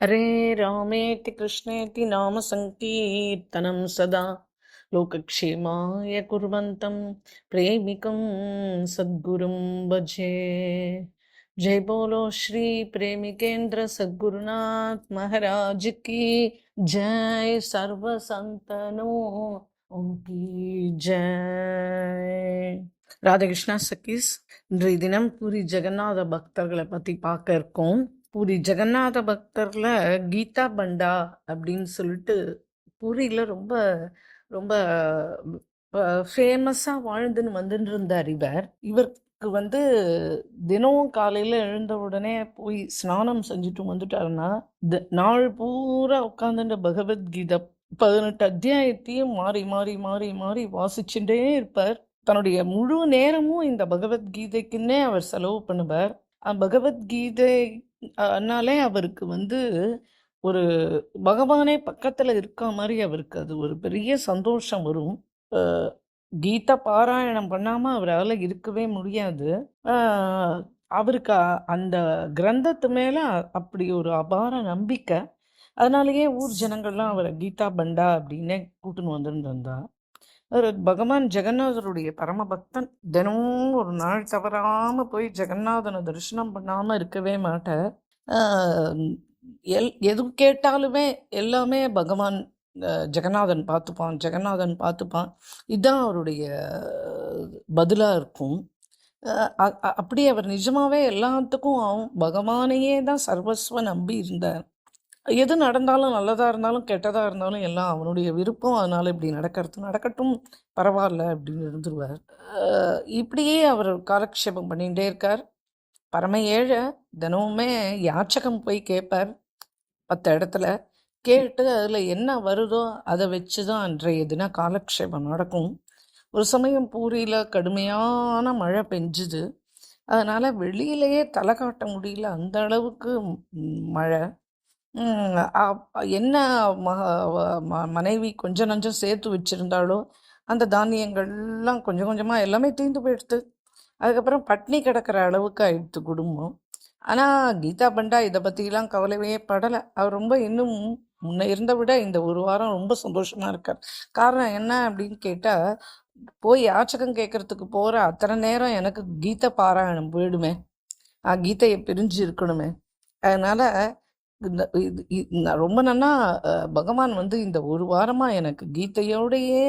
हरे रामेति कृष्णेति नाम संकीर्तनं सदा लोकक्षेमाय कुर्वन्तं प्रेमिकं सद्गुरुं भजे। जय बोलो श्री प्रेमिकेंद्र सद्गुरुनाथ महाराज की जय। सर्व संतनों उनकी जय। ராதே கிருஷ்ணா சக்கீஸ், இன்றைய தினம் பூரி ஜெகநாத பக்தர்களை பற்றி பார்க்க இருக்கோம். பூரி ஜெகநாத பக்தர்ல கீதா பண்டா அப்படின்னு சொல்லிட்டு பூரியில ரொம்ப ரொம்ப ஃபேமஸா வாழ்ந்துன்னு வந்துட்டு இருந்தார் இவருக்கு வந்து தினமும் காலையில எழுந்த உடனே போய் ஸ்நானம் செஞ்சுட்டு வந்துட்டாருன்னா நாள் பூரா உட்காந்துட்டு பகவத்கீதை 18 அத்தியாயத்தையும் மாறி மாறி மாறி மாறி வாசிச்சுட்டே இருப்பார். தன்னுடைய முழு நேரமும் இந்த பகவத்கீதைக்குன்னே அவர் செலவு பண்ணுவார். பகவத்கீதை அதனாலே அவருக்கு வந்து ஒரு பகவானே பக்கத்துல இருக்க மாதிரி அவருக்கு அது ஒரு பெரிய சந்தோஷம் வரும். கீதா பாராயணம் பண்ணாம அவரால் இருக்கவே முடியாது. அவருக்கு அந்த கிரந்தத்து மேல அப்படி ஒரு அபார நம்பிக்கை. அதனாலேயே ஊர் ஜனங்கள்லாம் அவரை கீதா பண்டா அப்படின்னே கூட்டுன்னு வந்துருந்தா. பகவான் ஜெகநாதருடைய பரமபக்தன். தினமும் ஒரு நாள் தவறாம போய் ஜெகநாதனை தரிசனம் பண்ணாம இருக்கவே மாட்டார். எது கேட்டாலுமே எல்லாமே பகவான் ஜெகநாதன் பார்த்துப்பான். இதுதான் அவருடைய பதிலாக இருக்கும். அப்படி அவர் நிஜமாவே எல்லாத்துக்கும் பகவானையே தான் சர்வஸ்வ நம்பி இருந்தார். எது நடந்தாலும் நல்லதாக இருந்தாலும் கெட்டதாக இருந்தாலும் எல்லாம் அவனுடைய விருப்பம், அதனால் இப்படி நடக்கட்டும் பரவாயில்ல அப்படின்னு இருந்துருவார். இப்படியே அவர் காலக்ஷேபம் பண்ணிகிட்டே இருக்கார். பரம ஏழை, தினமுமே யாச்சகம் போய் கேட்பார் 10 இடத்துல. கேட்டு அதில் என்ன வருதோ அதை வச்சு தான் அன்றைய தின காலக்ஷேபம் நடக்கும். ஒரு சமயம் பூரியில் கடுமையான மழை பெஞ்சுது. அதனால் வெளியிலேயே தலை காட்ட முடியல, அந்த அளவுக்கு மழை. என்ன மனைவி கொஞ்சம் நஞ்சம் சேர்த்து வச்சுருந்தாலோ அந்த தானியங்கள்லாம் கொஞ்சம் கொஞ்சமாக எல்லாமே தீர்ந்து போயிடுது. அதுக்கப்புறம் பட்னி கிடக்கிற அளவுக்கு ஆயிடுத்து குடும்பம். ஆனால் கீதா பண்டா இதை பற்றிலாம் கவலையே படலை. அவர் ரொம்ப இன்னும் முன்ன இருந்த விட இந்த ஒரு வாரம் ரொம்ப சந்தோஷமாக இருக்கார். காரணம் என்ன அப்படின்னு கேட்டால், போய் யாச்சகம் கேட்கறதுக்கு போகிற அத்தனை நேரம் எனக்கு கீதை பாராயணம் போயிடுமே, கீதையை பிரிஞ்சு இருக்கணுமே. அதனால் ரொம்ப நன்னா பகவான் வந்து இந்த ஒரு வாரமாக எனக்கு கீதையோடையே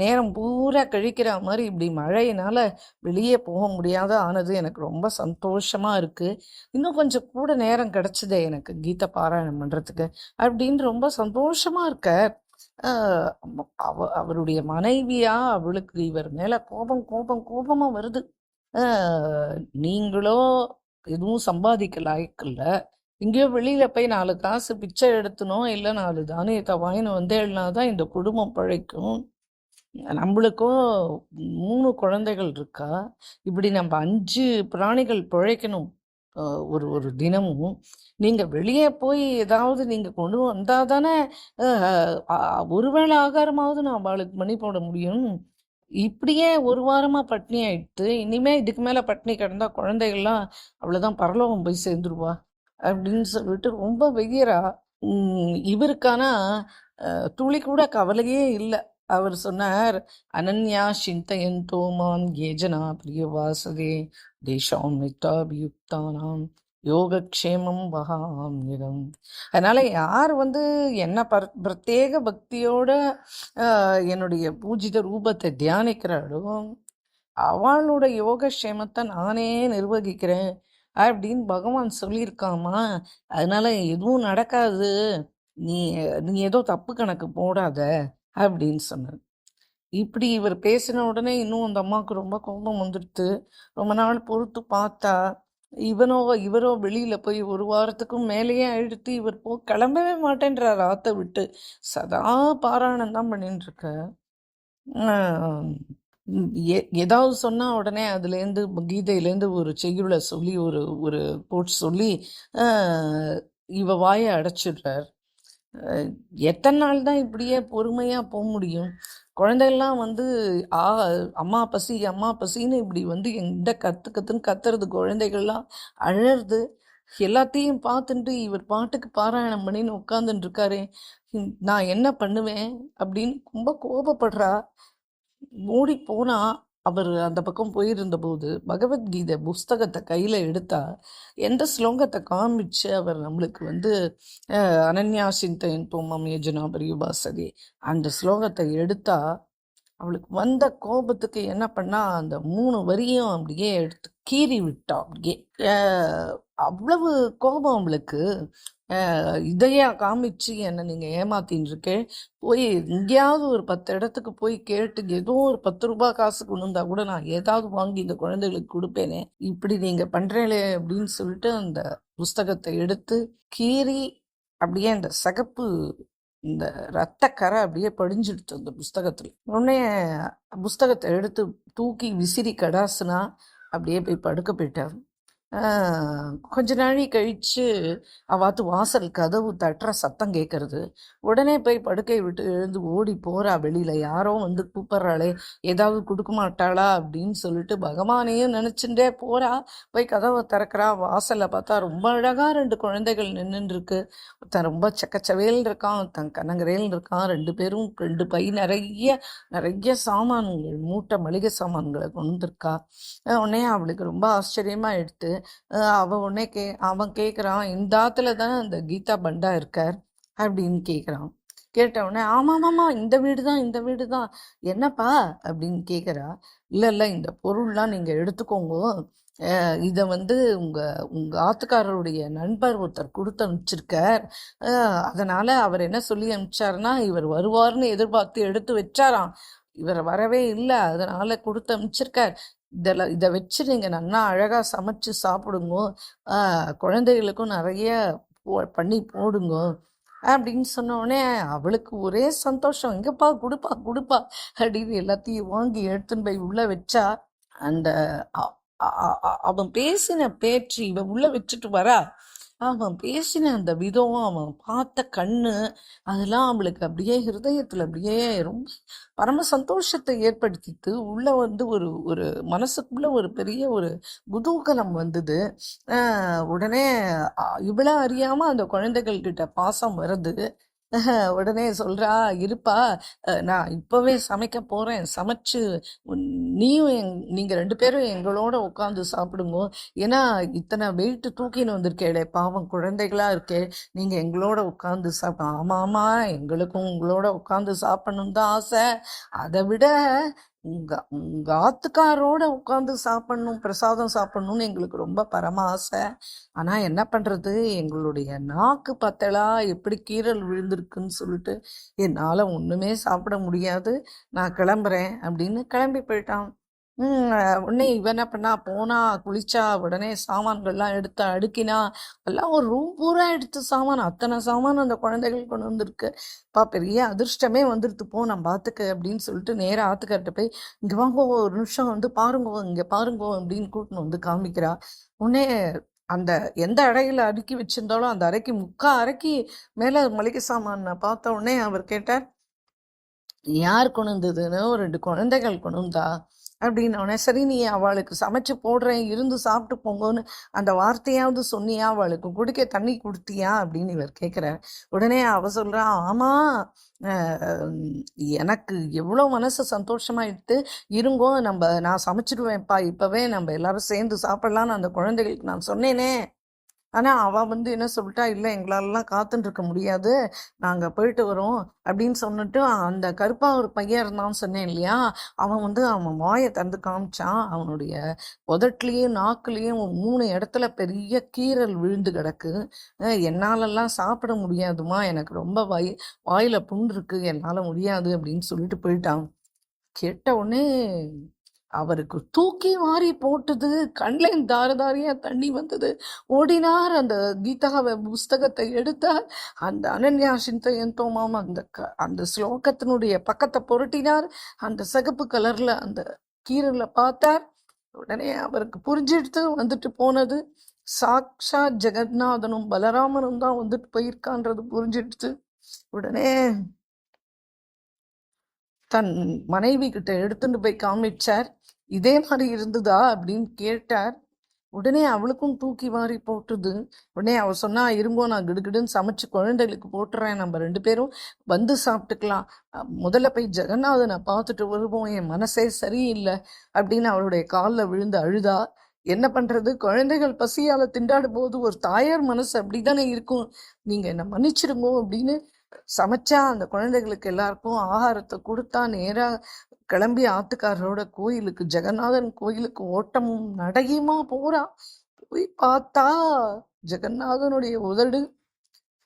நேரம் பூரா கழிக்கிற மாதிரி இப்படி மழையினால் வெளியே போக முடியாத ஆனது எனக்கு ரொம்ப சந்தோஷமாக இருக்குது. இன்னும் கொஞ்சம் கூட நேரம் கிடச்சிதே எனக்கு கீதை பாராயணம் பண்ணுறதுக்கு அப்படின்னு ரொம்ப சந்தோஷமாக இருக்க. அவருடைய மனைவியா அவளுக்கு இவர் மேலே கோபமாக வருது. நீங்களோ எதுவும் சம்பாதிக்க லாய்க்கில்ல, எங்கேயோ வெளியில் போய் 4 காசு பிச்சை எடுத்தணும், இல்லை 4 தானியத்தை வாங்கின்னு வந்தேன்னா தான் இந்த குடும்பம் பிழைக்கும். நம்மளுக்கும் 3 குழந்தைகள் இருக்கா. இப்படி நம்ம 5 பிராணிகள் பிழைக்கணும் ஒரு தினமும். நீங்கள் வெளியே போய் ஏதாவது நீங்கள் கொண்டு வந்தால் தானே ஒருவேளை ஆகாரமாவது நான் அவளுக்கு பண்ணி போட முடியும். இப்படியே ஒரு வாரமாக பட்னி ஆயிடுத்து. இனிமேல் இதுக்கு மேலே பட்னி கிடந்தா குழந்தைகள்லாம் அவ்வளோதான் பரலோகம் போய் சேர்ந்துருவா அப்படின்னு சொல்லிட்டு ரொம்ப வெய்யரா. இவருக்கான துளி கூட கவலையே இல்லை. அவர் சொன்னார், அனன்யா சிந்தயந்தோ மாம் ஏஜனா பிரியவாசதே தேஷாம் நித்தாபியுக்தானாம் யோகக்ஷேமம் வகாமியம். அதனால யார் வந்து என்ன பிரத்யேக பக்தியோட என்னுடைய பூஜித ரூபத்தை தியானிக்கிறாளோ அவளோட யோகக்ஷேமத்தை நானே நிர்வகிக்கிறேன் அப்படின்னு பகவான் சொல்லியிருக்காமா. அதனால எதுவும் நடக்காது, நீ நீ ஏதோ தப்பு கணக்கு போடாத அப்படின்னு சொன்னார். இப்படி இவர் பேசின உடனே இன்னும் அந்த அம்மாவுக்கு ரொம்ப கோபம் வந்துடுத்து. ரொம்ப நாள் பொறுத்து பார்த்தா இவரோ வெளியில போய் ஒரு வாரத்துக்கும் மேலேயே அழுத்து இவர் கிளம்பவே மாட்டேன்றார் ஆத்த விட்டு. சதா பாராயணம் தான் பண்ணிட்டு இருக்க. ஏதாவது சொன்னால் உடனே அதுலேருந்து கீதையிலேருந்து ஒரு செய்யுளை சொல்லி ஒரு ஒரு போட்டு சொல்லி இவ வாயை அடைச்சிடுறார். எத்தனை நாள் தான் இப்படியே பொறுமையாக போக முடியும்? குழந்தைகள்லாம் வந்து அம்மா பசி அம்மா பசின்னு இப்படி வந்து எங்கிட்ட கற்றுன்னு கத்துறது, குழந்தைகள்லாம் அழறது. எல்லாத்தையும் பார்த்துட்டு இவர் பாட்டுக்கு பாராயணம் பண்ணின்னு உட்காந்துட்டு இருக்காரு. நான் என்ன பண்ணுவேன் அப்படின்னு ரொம்ப கோபப்படுறா. ஓடி போனா அவர் அந்த பக்கம் போயிருந்தபோது பகவத்கீதை புஸ்தகத்தை கையில் எடுத்தா எந்த ஸ்லோகத்தை காமிச்சு அவர் நம்மளுக்கு வந்து அனன்யா சிந்தையின் தோமம் யஜனா பரியுபாசதி அந்த ஸ்லோகத்தை எடுத்தா அவளுக்கு வந்த கோபத்துக்கு என்ன பண்ணா அந்த 3 வரியும் அப்படியே எடுத்து கீறி விட்டா. அப்படியே அவ்வளவு கோபம் அவளுக்கு. இதையா காமிச்சு என்னை நீங்கள் ஏமாத்தின்னு இருக்கே, போய் எங்கேயாவது ஒரு 10 இடத்துக்கு போய் கேட்டு ஏதோ ஒரு 10 ரூபாய் காசு கொண்டு வந்தா கூட நான் ஏதாவது வாங்கி இந்த குழந்தைகளுக்கு கொடுப்பேனே, இப்படி நீங்கள் பண்ணுறீங்களே அப்படின்னு சொல்லிட்டு அந்த புஸ்தகத்தை எடுத்து கீறி அப்படியே அந்த சகப்பு இந்த ரத்தக்கரை அப்படியே படிஞ்சிடுச்சு அந்த புஸ்தகத்தில். உடனே புஸ்தகத்தை எடுத்து தூக்கி விசிறி கடாசுனா அப்படியே போய் படுக்க போயிட்டார். கொஞ்ச நாழி கழிச்சு அவாத்து வாசல் கதவு தட்டுற சத்தம் கேட்கறது. உடனே போய் படுக்கை விட்டு எழுந்து ஓடி போறா வெளியில. யாரோ வந்து கூப்பிட்றாளே, ஏதாவது கொடுக்க மாட்டாளா அப்படின்னு சொல்லிட்டு பகவானையும் நினைச்சுட்டே போறா. போய் கதவை திறக்கிறா. வாசல்ல பார்த்தா ரொம்ப அழகா 2 குழந்தைகள் நின்றுட்டு இருக்கு. ஒருத்தன் ரொம்ப சக்கச்சவேல் இருக்கான், ஒருத்தன் கனங்கரேல் இருக்கான். 2 பேரும் 2 பை நிறைய நிறைய சாமான்கள், மூட்டை மளிகை சாமான்களை கொண்டு வந்திருக்கா. உடனே அவளுக்கு ரொம்ப ஆச்சரியமா எடுத்து உடனே அவன் கேட்குறான், இந்த ஆத்துல தானே அந்த கீதா பண்டா இருக்கார் அப்படின்னு கேட்குறான். கேட்டவுடனே ஆமாமாம்மா இந்த வீடு தான், இந்த வீடு தான். என்னப்பா அப்படின்னு கேட்குறா. இல்லை இந்த பொருள்லாம் நீங்கள் எடுத்துக்கோங்க, இதை வந்து உங்கள் ஆத்துக்காரருடைய நண்பர் ஒருத்தர் கொடுத்து அனுப்பிச்சிருக்கார். அதனால் அவர் என்ன சொல்லி அனுப்பிச்சாருன்னா, இவர் வருவார்னு எதிர்பார்த்து எடுத்து வச்சாராம். இவர் வரவே இல்லை, அதனால் கொடுத்து அனுப்பிச்சிருக்கார். இதை வச்சு நீங்கள் நல்லா அழகாக சமைச்சு சாப்பிடுங்க, குழந்தைகளுக்கும் நிறைய பண்ணி போடுங்க அப்படின்னு சொன்னோடனே அவளுக்கு ஒரே சந்தோஷம். எங்கப்பா கொடுப்பா கொடுப்பா அப்படின்னு எல்லாத்தையும் வாங்கி எடுத்துன்னு போய் உள்ள வச்சா. அந்த அவன் பேசின பேச்சு இவன் உள்ள வச்சுட்டு வரா. அவன் பேசின அந்த விதம், அவன் பார்த்த கண்ணு, அதெல்லாம் அவளுக்கு அப்படியே ஹிருதயத்தில் அப்படியே ரொம்ப பரம சந்தோஷத்தை ஏற்படுத்திட்டு உள்ள வந்து ஒரு ஒரு மனசுக்குள்ள ஒரு பெரிய ஒரு குதூகலம் வந்தது. உடனே இவ்வளோ அறியாம அந்த குழந்தைகள் கிட்ட பாசம் வருது. உடனே சொல்றா, இருப்பா நான் இப்பவே சமைக்க போறேன், சமைச்சு நீயும் நீங்க 2 பேரும் எங்களோட உட்காந்து சாப்பிடுங்க. ஏன்னா இத்தனை வெயிட்டு தூக்கின்னு வந்திருக்கேளே, பாவம் குழந்தைகளா இருக்கே, நீங்க எங்களோட உட்காந்து ஆமா ஆமா எங்களுக்கும் உங்களோட உட்காந்து சாப்பிடணும் தான் ஆசை. அதை விட உங்க ஆத்துக்காரோட உட்காந்து சாப்பிடணும், பிரசாதம் சாப்பிடணும்னு எங்களுக்கு ரொம்ப பரம ஆசை. ஆனா என்ன பண்றது, எங்களுடைய நாக்கு பத்தலா எப்படி கீரல் விழுந்திருக்குன்னு சொல்லிட்டு என்னால ஒண்ணுமே சாப்பிட முடியாது, நான் கிளம்புறேன் அப்படின்னு கிளம்பி போயிட்டான். உடனே இவன் என்ன பண்ணா, போனா குளிச்சா, உடனே சாமான்கள்லாம் எடுத்து அடுக்கினா. எல்லாம் ஒரு ரூம் பூரா எடுத்து சாமான், அத்தனை சாமான் அந்த குழந்தைகள் கொண்டு வந்திருக்கு. பெரிய அதிர்ஷ்டமே வந்துடுத்து, போ நான் பார்த்துக்க அப்படின்னு சொல்லிட்டு நேராக ஆத்துக்கார்ட்ட போய், இங்கே வாங்கோ ஒரு நிமிஷம் வந்து பாருங்கோ, இங்கே பாருங்கோ அப்படின்னு கூட்டின்னு வந்து காமிக்கிறா. உடனே அந்த எந்த அறையில் அடுக்கி வச்சிருந்தாலும் அந்த அறைக்கு 3/4 அறைக்கு மேலே மளிகை சாமான் பார்த்த உடனே அவர் கேட்டார், யார் கொண்டு வந்ததுன்னு. ஒரு 2 குழந்தைகள் கொண்டு வந்தா அப்படின்னோடனே, சரி நீ அவளுக்கு சமைச்சு போடுறேன் இருந்து சாப்பிட்டு போங்கன்னு அந்த வார்த்தையாவது சொன்னியா, அவளுக்கு குடிக்க தண்ணி கொடுத்தியா அப்படின்னு இவர் கேட்குறார். உடனே அவ சொல்றா, ஆமா எனக்கு எவ்வளோ மனசு சந்தோஷமாயிடுத்து, இருங்கோ நான் சமைச்சிடுவேன்ப்பா, இப்போவே நம்ம எல்லாரும் சேர்ந்து சாப்பிடலான்னு அந்த குழந்தைகளுக்கு நான் சொன்னேனே. ஆனால் அவள் வந்து என்ன சொல்லிட்டா, இல்லை எங்களாலலாம் காத்துன்னு இருக்க முடியாது, நாங்கள் போயிட்டு வரோம் அப்படின்னு சொன்னிட்டு, அந்த கருப்பாக ஒரு பையன் இருந்தான்னு சொன்னேன் இல்லையா, அவன் வந்து அவன் வாயை திறந்து காமிச்சான். அவனுடைய உதட்டுலேயும் நாக்குலேயும் 3 இடத்துல பெரிய கீரல் விழுந்து கிடக்கு. என்னாலெல்லாம் சாப்பிட முடியாதுமா, எனக்கு ரொம்ப வாயில் புண் இருக்கு, என்னால் முடியாது அப்படின்னு சொல்லிட்டு போயிட்டான். கேட்ட உடனே அவருக்கு தூக்கி வாரி போட்டது, கண்ணில் தாரதாரியா தண்ணி வந்தது. ஓடினார், அந்த கீதாவை புஸ்தகத்தை எடுத்தார், அந்த அனன்யா சிந்தையின் தோமாம் அந்த ஸ்லோகத்தினுடைய பக்கத்தை புரட்டினார். அந்த சிகப்பு கலர்ல அந்த கீரலை பார்த்தார். உடனே அவருக்கு புரிஞ்சிடுத்து வந்துட்டு போனது. சாக்ஷா ஜெகநாதனும் பலராமனும் தான் வந்துட்டு போயிருக்கான்றது புரிஞ்சிடுச்சு. உடனே தன் மனைவி கிட்ட எடுத்துட்டு போய் காமிச்சார். இதே மாதிரி இருந்ததா அப்படின்னு கேட்டார். உடனே அவளுக்கும் தூக்கி வாரி போட்டுது. உடனே அவ சொன்னா, இருங்கோ நான் கிடுகிடுன்னு சமைச்சு குழந்தைகளுக்கு போட்டுறேன், நம்ம 2 பேரும் வந்து சாப்பிட்டுக்கலாம், முதல்ல போய் ஜெகநாதனை பார்த்துட்டு வருவோம், என் மனசே சரியில்லை அப்படின்னு அவளுடைய காலில் விழுந்து அழுதா. என்ன பண்றது, குழந்தைகள் பசியால திண்டாடும் போது ஒரு தாயார் மனசு அப்படித்தானே இருக்கும். நீங்க என்ன மன்னிச்சிருங்கோ அப்படின்னு சமைச்சா. அந்த குழந்தைகளுக்கு எல்லாருக்கும் ஆகாரத்தை கொடுத்தா. நேரா கிளம்பி ஆத்துக்காரரோட கோயிலுக்கு, ஜெகநாதன் கோயிலுக்கு ஓட்டமும் நடையுமா போறா. போய் பார்த்தா ஜெகநாதனுடைய உதடு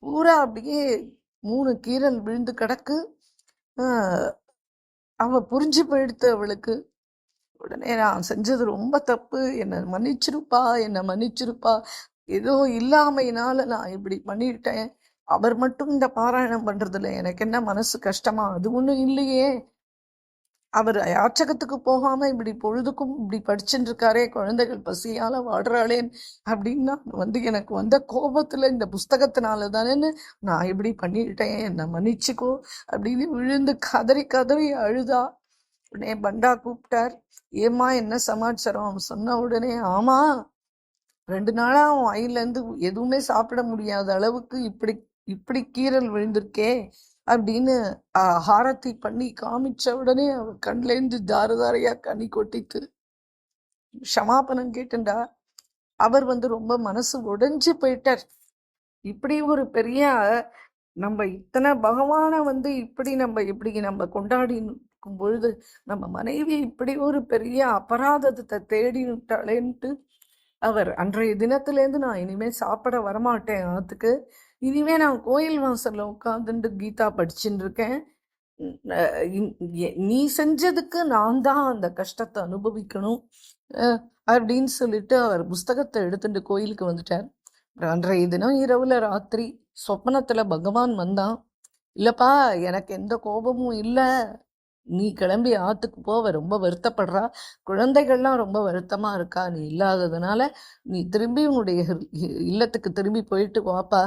பூரா அப்படியே 3 கீறல் விழுந்து கிடக்கு. அவ புரிஞ்சு போயிடுத்து அவளுக்கு. உடனே நான் செஞ்சது ரொம்ப தப்பு, என்னை மன்னிச்சிருப்பா, என்னை மன்னிச்சிருப்பா, ஏதோ இல்லாமையினால நான் இப்படி பண்ணிட்டேன். அவர் மட்டும் இந்த பாராயணம் பண்றதுல எனக்கு என்ன மனசு கஷ்டமா? அது ஒண்ணும் இல்லையே. அவர் யாச்சகத்துக்கு போகாம இப்படி பொழுதுக்கும் இப்படி படிச்சுட்டு இருக்காரே, குழந்தைகள் பசியால வாடுறாளேன் அப்படின்னு எனக்கு வந்த கோபத்துல இந்த புஸ்தகத்தினால தானேன்னு நான் இப்படி பண்ணிட்டேன், என்னை மன்னிச்சுக்கோ அப்படின்னு விழுந்து கதறி கதறி அழுதா. உடனே பண்டா கூப்பிட்டார். ஏம்மா என்ன சமாச்சாரம்? அவன் சொன்ன உடனே, ஆமா 2 நாளா அவன் வாயிலேருந்து எதுவுமே சாப்பிட முடியாத அளவுக்கு இப்படி இப்படி கீறல் விழுந்திருக்கே அப்படின்னு ஹாரத்தி பண்ணி காமிச்ச உடனே அவ கண்லேருந்து தாரதாரையா கனி கொட்டித்து க்ஷமாபணம் கேட்டுண்டா. அவர் ரொம்ப மனசு உடைஞ்சு போயிட்டார். இப்படி ஒரு பெரிய நம்ம இத்தனை பகவானை இப்படி நம்ம கொண்டாடி இருக்கும் பொழுது நம்ம மனைவி இப்படி ஒரு பெரிய அபராதத்தை தேடி விட்டாளேன்ட்டு அவர் அன்றைய தினத்திலேருந்து நான் இனிமே சாப்பிட வரமாட்டேன் ஆத்துக்கு, இனிமே நான் கோயில் வாசல்ல உட்காந்துட்டு கீதா படிச்சுட்டு இருக்கேன், நீ செஞ்சதுக்கு நான் தான் அந்த கஷ்டத்தை அனுபவிக்கணும் அப்படின்னு சொல்லிட்டு அவர் புஸ்தகத்தை எடுத்துட்டு கோயிலுக்கு வந்துட்டார். அன்றைய தினம் இரவுல ராத்திரி சொப்பனத்துல பகவான் வந்தான். இல்லப்பா, எனக்கு எந்த கோபமும் இல்லை, நீ கிளம்பி ஆத்துக்கு போவ, ரொம்ப வருத்தப்படுறா, குழந்தைகள்லாம் ரொம்ப வருத்தமா இருக்கா, நீ இல்லாததுனால நீ திரும்பி உன்னுடைய இல்லத்துக்கு திரும்பி போயிட்டு வாப்பா,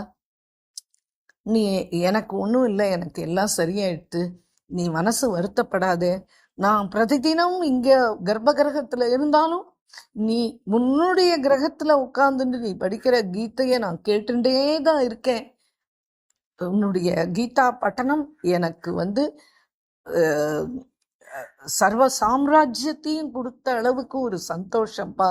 நீ எனக்கு ஒன்றும் இல்லை, எனக்கு எல்லாம் சரியாயிடுத்து, நீ மனசு வருத்தப்படாதே, நான் பிரதிதினம் இங்க கர்ப்ப கிரகத்துல இருந்தாலும் நீ உன்னுடைய கிரகத்துல உட்கார்ந்துட்டு நீ படிக்கிற கீதையை நான் கேட்டுட்டே தான் இருக்கேன், உன்னுடைய கீதா பட்டணம் எனக்கு சர்வ சாம்ராஜ்யத்தையும் கொடுத்த அளவுக்கு ஒரு சந்தோஷம்ப்பா.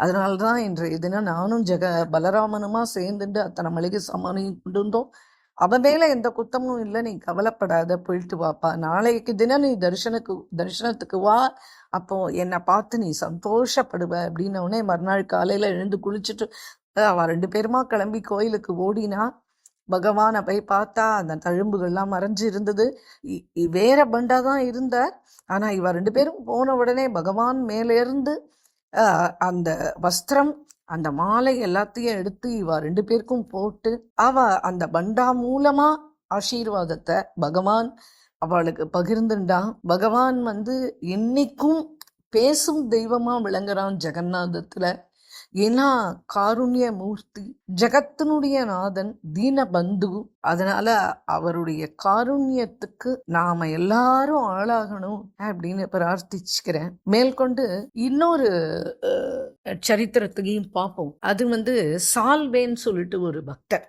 அதனால்தான் இன்றைய தினம் நானும் பலராமனுமா சேர்ந்துட்டு அத்தனை மளிகை சாமானையும் கொண்டு வந்தோம். அவன் மேல எந்த குத்தமும் இல்லை, நீ கவலைப்படாத, போயிட்டு வாப்பா, நாளைக்கு தினம் நீ தரிசனத்துக்கு வா, அப்போ என்னை பார்த்து நீ சந்தோஷப்படுவ அப்படின்னோடனே மறுநாள் காலையில எழுந்து குளிச்சுட்டு அவ 2 பேருமா கிளம்பி கோயிலுக்கு ஓடினா. பகவானை போய் பார்த்தா அந்த தழும்புகள்லாம் மறைஞ்சு இருந்தது. வேற பண்டா தான் இருந்தார். ஆனா இவ 2 பேரும் போன உடனே பகவான் மேலேருந்து அந்த வஸ்திரம், அந்த மாலை எல்லாத்தையும் எடுத்து இவ 2 பேருக்கும் போட்டு அவ அந்த பண்டா மூலமா ஆசீர்வாதத்தை பகவான் அவளுக்கு பகிர்ந்துட்டான். பகவான் இன்னைக்கும் பேசும் தெய்வமா விளங்குறான் ஜெகநாதத்துல. ஏன்னா காருண்ய மூர்த்தி, ஜகத்தினுடைய நாதன், தீனபந்து. அதனால அவருடைய காருண்யத்துக்கு நாம எல்லாரும் ஆளாகணும் அப்படின்னு பிரார்த்திச்சுக்கிறேன். மேற்கொண்டு இன்னொரு சரித்திரத்தையும் பார்ப்போம். அது சால்வேன்னு சொல்லிட்டு ஒரு பக்தர்,